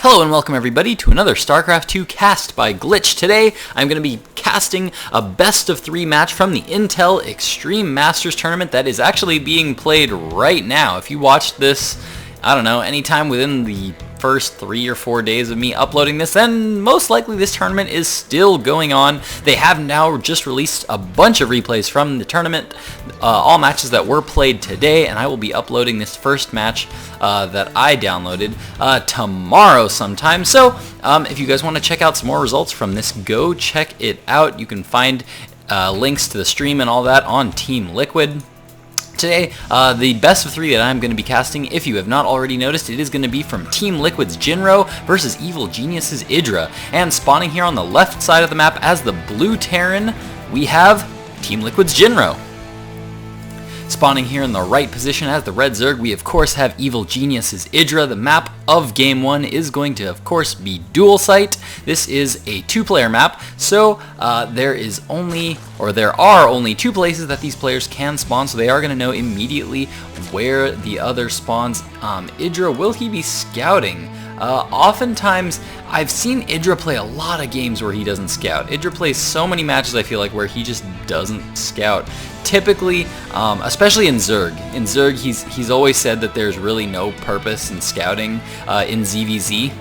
Hello and welcome everybody to another StarCraft 2 cast by Glitch. Today I'm going to be casting a best of 3 match from the Intel Extreme Masters tournament that is actually being played right now. If you watched this, I don't know, anytime within the first 3 or 4 days of me uploading this, then most likely this tournament is still going on. They have now just released a bunch of replays from the tournament, all matches that were played today, and I will be uploading this first match that I downloaded tomorrow sometime. So if you guys want to check out some more results from this, go check it out. You can find links to the stream and all that on Team Liquid. Today, the best of 3 that I'm going to be casting, if you have not already noticed, it is going to be from Team Liquid's Jinro versus Evil Genius's EGIdrA. And spawning here on the left side of the map as the blue Terran, we have Team Liquid's Jinro. Spawning here in the right position as the red Zerg, we of course have Evil Genius's EGIdRA. The map of Game 1 is going to of course be dual site. This is a 2-player map, so there are only 2 places that these players can spawn, so they are going to know immediately where the other spawns. EGIdRA, will he be scouting? Oftentimes, I've seen EGIdRA play a lot of games where he doesn't scout. EGIdRA plays so many matches, I feel like, where he just doesn't scout. Typically, especially in Zerg. In Zerg, he's always said that there's really no purpose in scouting in ZVZ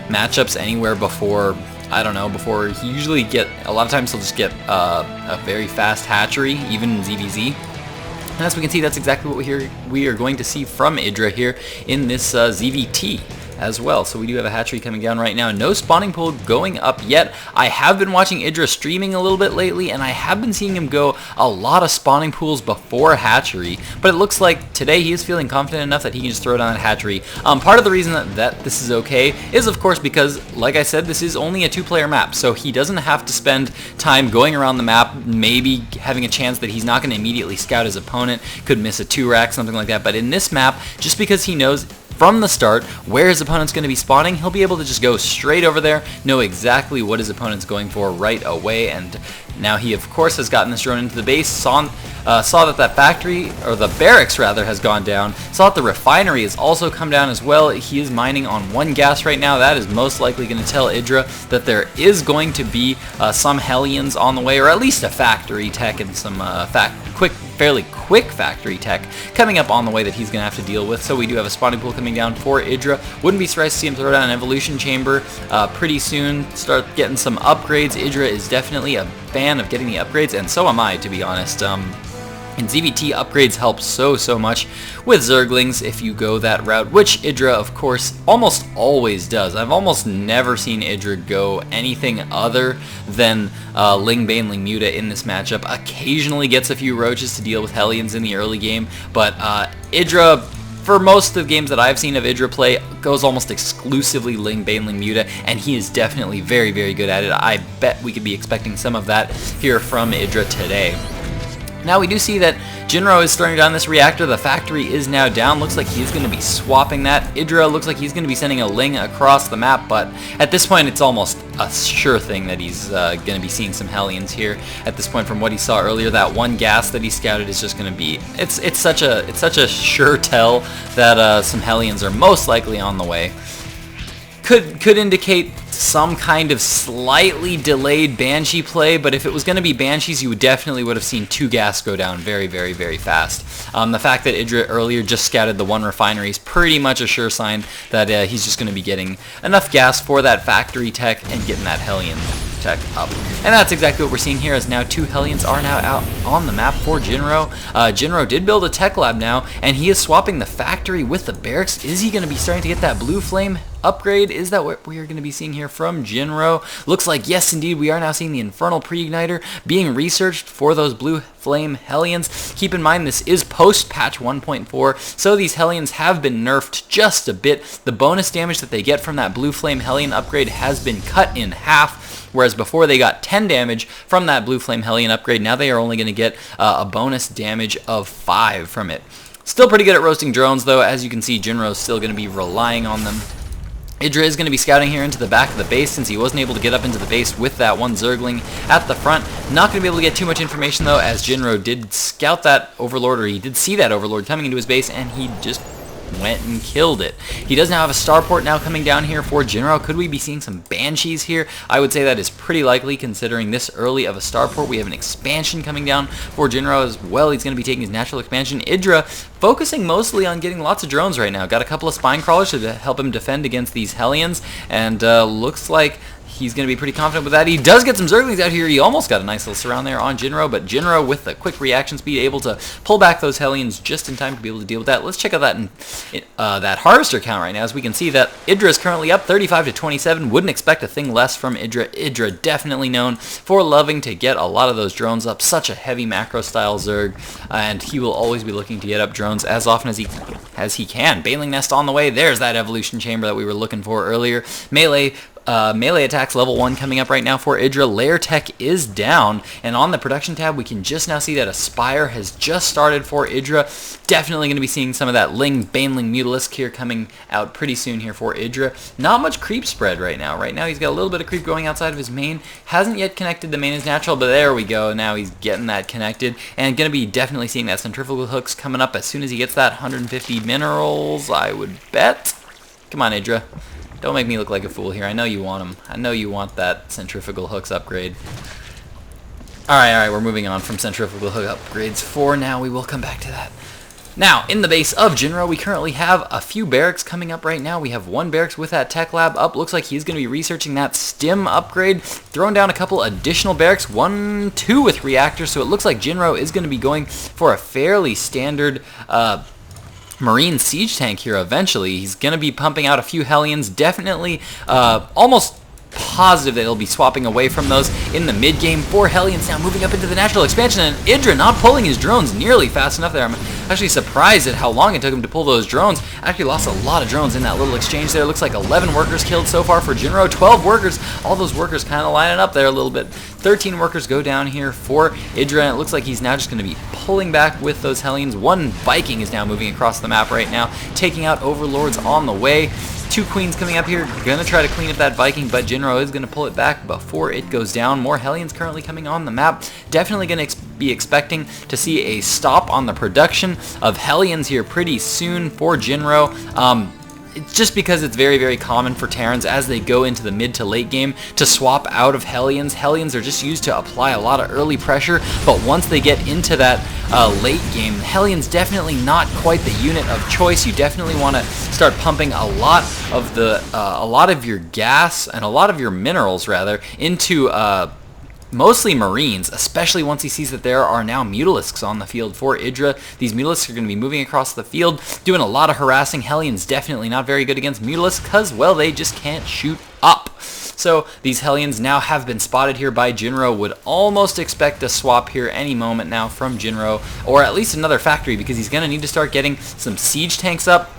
matchups anywhere before, I don't know, before he usually a lot of times he'll just get a very fast hatchery, even in ZVZ. And as we can see, that's exactly what we are going to see from EGIdRA here in this ZVT as well. So we do have a hatchery coming down right now. No spawning pool going up yet. I have been watching EGIdRA streaming a little bit lately, and I have been seeing him go a lot of spawning pools before hatchery, but it looks like today he is feeling confident enough that he can just throw down a hatchery. Part of the reason that this is okay is of course because, like I said, this is only a 2-player map, so he doesn't have to spend time going around the map, maybe having a chance that he's not going to immediately scout his opponent, could miss a 2-rack, something like that. But in this map, just because he knows from the start where his opponent's going to be spawning, he'll be able to just go straight over there, know exactly what his opponent's going for right away. And now he of course has gotten this drone into the base, saw that factory, or the barracks rather, has gone down, saw that the refinery has also come down as well. He is mining on 1 gas right now. That is most likely going to tell EGIdRA that there is going to be some Hellions on the way, or at least a factory tech and some fairly quick factory tech coming up on the way that he's going to have to deal with. So we do have a spawning pool coming down for EGIdRA. Wouldn't be surprised to see him throw down an evolution chamber pretty soon, start getting some upgrades. EGIdRA is definitely a fan of getting the upgrades, and so am I, to be honest. In ZVT, upgrades help so much with Zerglings if you go that route, which EGIdRA, of course, almost always does. I've almost never seen EGIdRA go anything other than Ling Bane Ling Muta in this matchup. Occasionally gets a few roaches to deal with Hellions in the early game, but EGIdRA, for most of the games that I've seen of EGIdRA play, goes almost exclusively Ling Bane Ling Muta, and he is definitely very good at it. I bet we could be expecting some of that here from EGIdRA today. Now we do see that Jinro is throwing down this reactor. The factory is now down. Looks like he's going to be swapping that. EGIdRA looks like he's going to be sending a Ling across the map, but at this point it's almost a sure thing that he's going to be seeing some Hellions here. At this point, from what he saw earlier, that 1 gas that he scouted is just going to be, it's such a sure tell that some Hellions are most likely on the way. Could indicate some kind of slightly delayed Banshee play, but if it was going to be Banshees, you definitely would have seen 2 gas go down very fast. The fact that EGIdRA earlier just scouted the 1 refinery is pretty much a sure sign that he's just going to be getting enough gas for that factory tech and getting that Hellion tech up. And that's exactly what we're seeing here, as now 2 Hellions are now out on the map for Jinro. Jinro did build a tech lab now, and he is swapping the factory with the barracks. Is he going to be starting to get that blue flame upgrade? Is that what we are going to be seeing here from Jinro? Looks like yes indeed, we are now seeing the Infernal Pre-Igniter being researched for those blue flame Hellions. Keep in mind this is post patch 1.4, so these Hellions have been nerfed just a bit. The bonus damage that they get from that blue flame Hellion upgrade has been cut in half, whereas before they got 10 damage from that blue flame Hellion upgrade. Now they are only going to get a bonus damage of 5 from it. Still pretty good at roasting drones though. As you can see, Jinro is still going to be relying on them. EGIdRA is going to be scouting here into the back of the base since he wasn't able to get up into the base with that 1 Zergling at the front. Not going to be able to get too much information though, as Jinro did scout that Overlord, or he did see that Overlord coming into his base, and he just went and killed it. He does now have a starport now coming down here for GLiTCHStarCraft. Could we be seeing some Banshees here? I would say that is pretty likely considering this early of a starport. We have an expansion coming down for GLiTCHStarCraft as well. He's going to be taking his natural expansion. EGIdrA focusing mostly on getting lots of drones right now. Got a couple of spine crawlers to help him defend against these Hellions, and looks like he's going to be pretty confident with that. He does get some Zerglings out here. He almost got a nice little surround there on GLiTCHStarCraft, but GLiTCHStarCraft with the quick reaction speed able to pull back those Hellions just in time to be able to deal with that. Let's check out that Harvester count right now. As we can see that EGIdrA is currently up 35 to 27. Wouldn't expect a thing less from EGIdrA. EGIdrA definitely known for loving to get a lot of those drones up. Such a heavy macro style Zerg, and he will always be looking to get up drones as often as he can. Baneling Nest on the way. There's that evolution chamber that we were looking for earlier. Melee attacks level 1 coming up right now for EGIdrA. Lair tech is down, and on the production tab we can just now see that Aspire has just started for EGIdrA. Definitely going to be seeing some of that Baneling Mutalisk here coming out pretty soon here for EGIdrA. Not much creep spread right now. Right now he's got a little bit of creep going outside of his main. Hasn't yet connected the main as natural, but there we go. Now he's getting that connected, and going to be definitely seeing that centrifugal hooks coming up as soon as he gets that 150 minerals, I would bet. Come on, EGIdrA. Don't make me look like a fool here. I know you want them. I know you want that centrifugal hooks upgrade. Alright, we're moving on from centrifugal hook upgrades for now. We will come back to that. Now, in the base of GLiTCHStarCraft, we currently have a few barracks coming up right now. We have one barracks with that tech lab up. Looks like he's going to be researching that stim upgrade. Throwing down a couple additional barracks, 2 with reactors. So it looks like GLiTCHStarCraft is going to be going for a fairly standard Marine siege tank here eventually. He's going to be pumping out a few Hellions. Definitely almost positive that he'll be swapping away from those in the mid game. 4 Hellions now moving up into the natural expansion, and EGIdrA not pulling his drones nearly fast enough there. I'm actually surprised at how long it took him to pull those drones. Actually lost a lot of drones in that little exchange there. Looks like 11 workers killed so far for GLiTCHStarCraft. 12 workers. All those workers kind of lining up there a little bit. 13 workers go down here for EGIdrA, and it looks like he's now just going to be pulling back with those Hellions. 1 Viking is now moving across the map right now, taking out Overlords on the way. 2 Queens coming up here, gonna try to clean up that Viking, but GLiTCHStarCraft is gonna pull it back before it goes down. More Hellions currently coming on the map. Definitely gonna be expecting to see a stop on the production of Hellions here pretty soon for GLiTCHStarCraft. Just because it's very, very common for Terrans as they go into the mid to late game to swap out of Hellions. Hellions are just used to apply a lot of early pressure, but once they get into that late game, Hellions definitely not quite the unit of choice. You definitely want to start pumping a lot of your gas and a lot of your minerals rather into mostly Marines, especially once he sees that there are now Mutalisks on the field for EGIdrA. These Mutalisks are going to be moving across the field, doing a lot of harassing. Hellions definitely not very good against Mutalisks because, well, they just can't shoot up. So these Hellions now have been spotted here by GLiTCHStarCraft. Would almost expect a swap here any moment now from GLiTCHStarCraft, or at least another factory, because he's going to need to start getting some siege tanks up.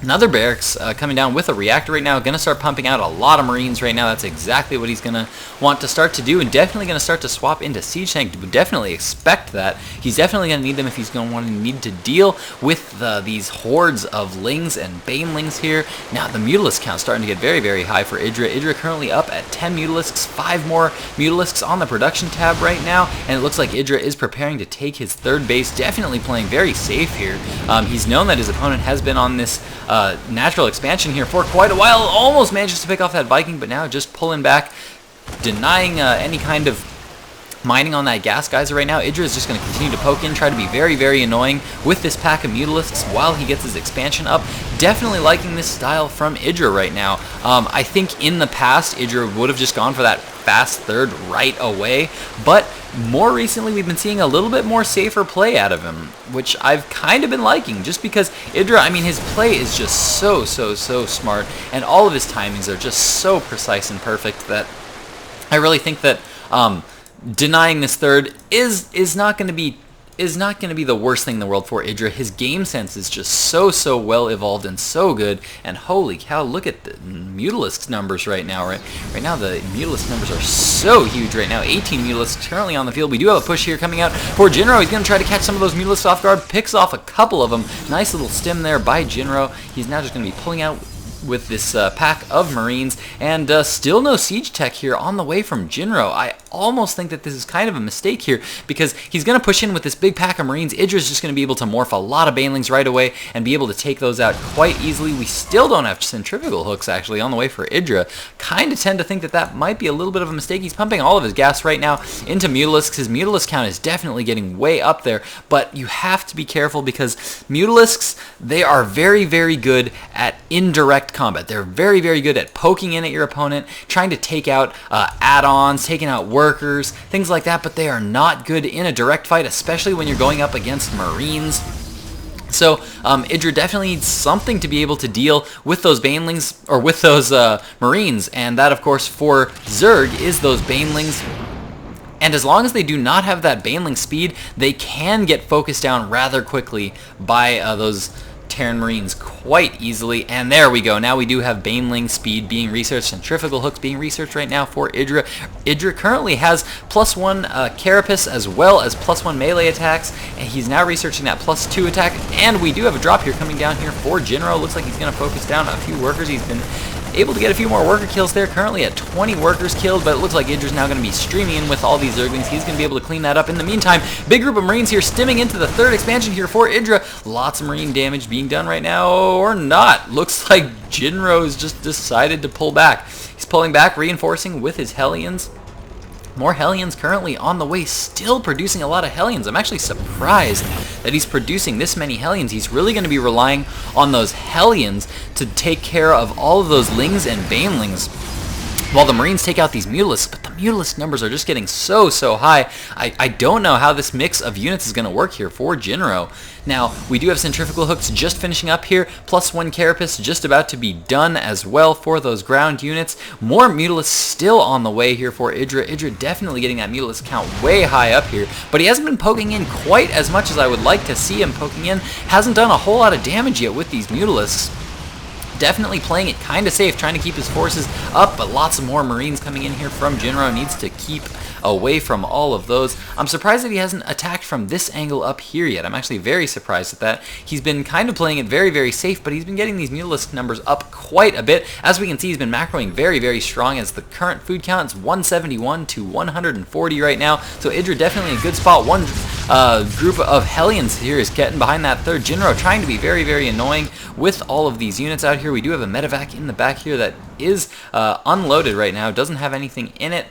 Another barracks coming down with a reactor right now. Going to start pumping out a lot of Marines right now. That's exactly what he's going to want to start to do, and definitely going to start to swap into siege tank. Would definitely expect that. He's definitely going to need them if he's going to need to deal with these hordes of Lings and Banelings here. Now the Mutalisk count starting to get very, very high for EGIdrA. EGIdrA currently up at 10 Mutalisks, 5 more Mutalisks on the production tab right now, and it looks like EGIdrA is preparing to take his 3rd base. Definitely playing very safe here. He's known that his opponent has been on this natural expansion here for quite a while. Almost manages to pick off that Viking, but now just pulling back, denying any kind of mining on that gas geyser right now. EGIdrA is just going to continue to poke in, try to be very, very annoying with this pack of Mutalisks while he gets his expansion up. Definitely liking this style from EGIdrA right now. I think in the past, EGIdrA would have just gone for that fast 3rd right away, but more recently we've been seeing a little bit more safer play out of him, which I've kind of been liking, just because EGIdrA, I mean, his play is just so smart, and all of his timings are just so precise and perfect that I really think that denying this 3rd is not going to be the worst thing in the world for EGIdrA. His game sense is just so well evolved and so good, and holy cow, look at the Mutalisk numbers right now. Right now the Mutalisk numbers are so huge right now. 18 Mutalisks currently on the field. We do have a push here coming out for GLiTCHStarCraft. He's going to try to catch some of those Mutalisks off guard, picks off a couple of them. Nice little stim there by GLiTCHStarCraft. He's now just going to be pulling out with this pack of Marines, and still no siege tech here on the way from Jinro. I almost think that this is kind of a mistake here, because he's going to push in with this big pack of Marines. IEGIDRA's just going to be able to morph a lot of Banelings right away and be able to take those out quite easily. We still don't have centrifugal hooks actually on the way for EGIDRA. Kind of tend to think that that might be a little bit of a mistake. He's pumping all of his gas right now into Mutalisks. His Mutalisk count is definitely getting way up there, but you have to be careful because Mutalisks, they are very, very good at indirect combat. They're very, very good at poking in at your opponent, trying to take out add-ons, taking out workers, things like that, but they are not good in a direct fight, especially when you're going up against Marines. So EGIDRA definitely needs something to be able to deal with those Banelings, or with those Marines, and that of course for Zerg is those Banelings. And as long as they do not have that Baneling speed, they can get focused down rather quickly by those Terran Marines quite easily. And there we go. Now we do have Baneling speed being researched, centrifugal hooks being researched right now for EGIDRA. EGIDRA currently has +1 Carapace as well as +1 melee attacks, and he's now researching that +2 attack. And we do have a drop here coming down here for Jinro. Looks like he's going to focus down a few workers. He's been able to get a few more worker kills there, currently at 20 workers killed, but it looks like IEGIDRA's now going to be streaming in with all these Zerglings. He's going to be able to clean that up. In the meantime, big group of Marines here stimming into the 3rd expansion here for EGIDRA. Lots of Marine damage being done right now, or not. Looks like Jinro's just decided to pull back. He's pulling back, reinforcing with his Hellions. More Hellions currently on the way, still producing a lot of Hellions. I'm actually surprised that he's producing this many Hellions. He's really going to be relying on those Hellions to take care of all of those Lings and Banelings, while the Marines take out these Mutalisks. But the Mutalisk numbers are just getting so high. I don't know how this mix of units is going to work here for Jinro. Now, we do have centrifugal hooks just finishing up here, +1 Carapace just about to be done as well for those ground units. More Mutalisks still on the way here for EGIDRA. EGIDRA definitely getting that Mutalisk count way high up here, but he hasn't been poking in quite as much as I would like to see him poking in. Hasn't done a whole lot of damage yet with these Mutalisks. Definitely playing it kind of safe, trying to keep his forces up, but lots of more Marines coming in here from Jinro. Needs to keep away from all of those. I'm surprised that he hasn't attacked from this angle up here yet. I'm actually very surprised at that. He's been kind of playing it very, very safe, but he's been getting these Mutalisk numbers up quite a bit. As we can see, he's been macroing very, very strong, as the current food count is 171 to 140 right now. So EGIDRA definitely a good spot. One group of Hellions here is getting behind that 3rd. Jinro trying to be very, very annoying with all of these units out here. We do have a medevac in the back here that is unloaded right now, doesn't have anything in it.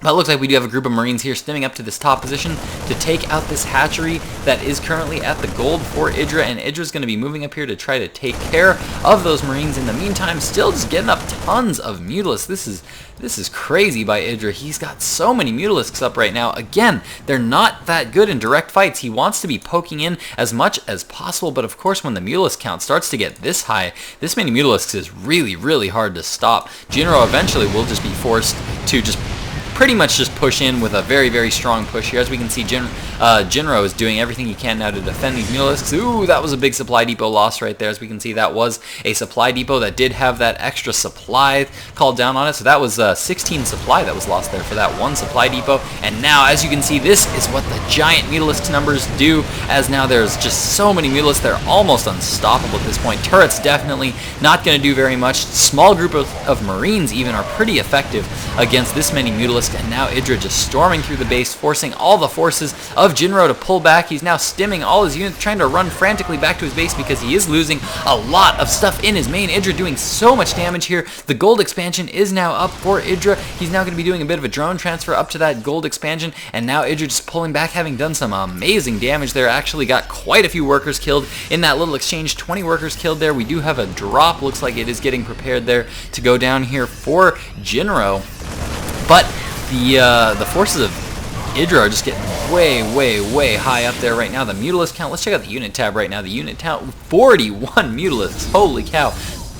But it looks like we do have a group of Marines here stimming up to this top position to take out this hatchery that is currently at the gold for EGIDRA, and EGIDRA's going to be moving up here to try to take care of those Marines. In the meantime, still just getting up tons of Mutalisks. This is crazy by EGIDRA. He's got so many Mutalisks up right now. Again, they're not that good in direct fights. He wants to be poking in as much as possible, but of course when the Mutalisk count starts to get this high, this many Mutalisks is really, really hard to stop. Jinro eventually will just be forced to just pretty much just push in with a very, very strong push here. As we can see, Jinro is doing everything he can now to defend these Mutalisks. Ooh, that was a big supply depot loss right there. As we can see, that was a supply depot that did have that extra supply called down on it. So that was 16 supply that was lost there for that one supply depot. And now, as you can see, this is what the giant Mutalisk numbers do, as now there's just so many Mutalisks, they're almost unstoppable at this point. Turrets definitely not going to do very much. Small group of Marines even are pretty effective against this many Mutalisks. And now EGIDRA just storming through the base, forcing all the forces of Jinro to pull back. He's now stimming all his units, trying to run frantically back to his base because he is losing a lot of stuff in his main. EGIDRA doing so much damage here. The gold expansion is now up for EGIDRA. He's now going to be doing a bit of a drone transfer up to that gold expansion, and now EGIDRA just pulling back, having done some amazing damage there. Actually got quite a few workers killed in that little exchange. 20 workers killed there. We do have a drop. Looks like it is getting prepared there to go down here for Jinro. But the forces of EGIDRA are just getting way high up there right now. The Mutalisk count, let's check out the unit tab right now. The unit count, 41 Mutalisks. Holy cow.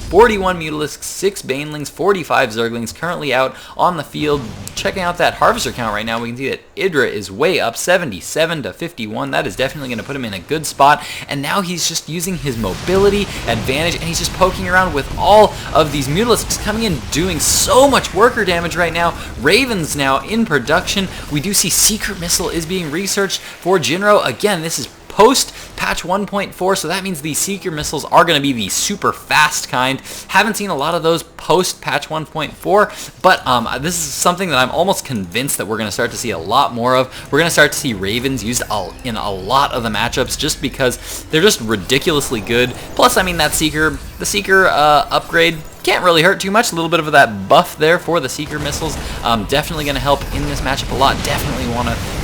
41 Mutalisks, 6 Banelings, 45 Zerglings currently out on the field. Checking out that Harvester count right now, we can see that EGIDRA is way up, 77 to 51. That is definitely going to put him in a good spot. And now he's just using his mobility advantage, and he's just poking around with all of these Mutalisks coming in, doing so much worker damage right now. Ravens now in production. We do see Secret Missile is being researched for Jinro. Again, this is post patch 1.4, so that means these Seeker missiles are going to be the super fast kind. Haven't seen a lot of those post patch 1.4, but this is something that I'm almost convinced that we're going to start to see a lot more of. We're going to start to see Ravens used in a lot of the matchups just because they're just ridiculously good. Plus, I mean, the Seeker upgrade can't really hurt too much. A little bit of that buff there for the Seeker missiles. Definitely going to help in this matchup a lot. Definitely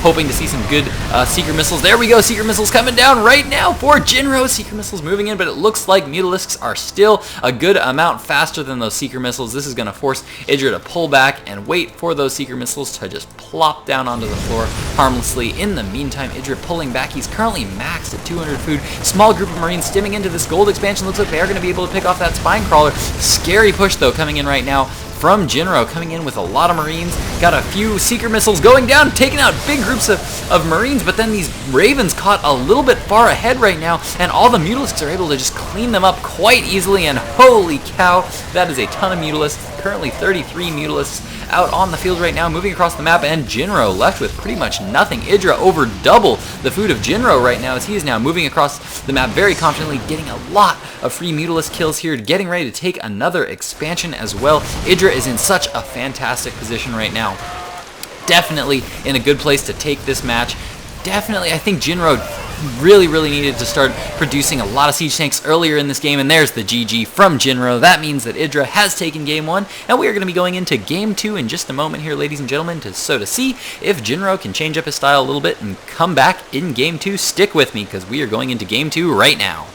hoping to see some good Seeker missiles. There we go. Seeker missiles coming down right now for Jinro. Seeker missiles moving in, but it looks like Mutalisks are still a good amount faster than those Seeker missiles. This is going to force EGIdrA to pull back and wait for those Seeker missiles to just plop down onto the floor harmlessly. In the meantime, EGIdrA pulling back. He's currently maxed at 200 food. Small group of Marines stimming into this gold expansion. Looks like they are going to be able to pick off that Spine Crawler. Scary push, though, coming in right now from Jinro, coming in with a lot of Marines. Got a few Seeker missiles going down, taking out big groups of Marines, but then these Ravens caught a little bit far ahead right now, and all the Mutalisks are able to just clean them up quite easily, and holy cow, that is a ton of Mutalisks. Currently 33 Mutalisks out on the field right now, moving across the map, and Jinro left with pretty much nothing. EGIdrA over double the food of Jinro right now, as he is now moving across the map very confidently, getting a lot of free Mutalisk kills here, getting ready to take another expansion as well. EGIdrA is in such a fantastic position right now. Definitely in a good place to take this match. Definitely, I think Jinro really needed to start producing a lot of siege tanks earlier in this game, and there's the GG from Jinro. That means that EGIdrA has taken game 1, and we are going to be going into game 2 in just a moment here, ladies and gentlemen, to see if Jinro can change up his style a little bit and come back in game 2. Stick with me, because we are going into game 2 right now.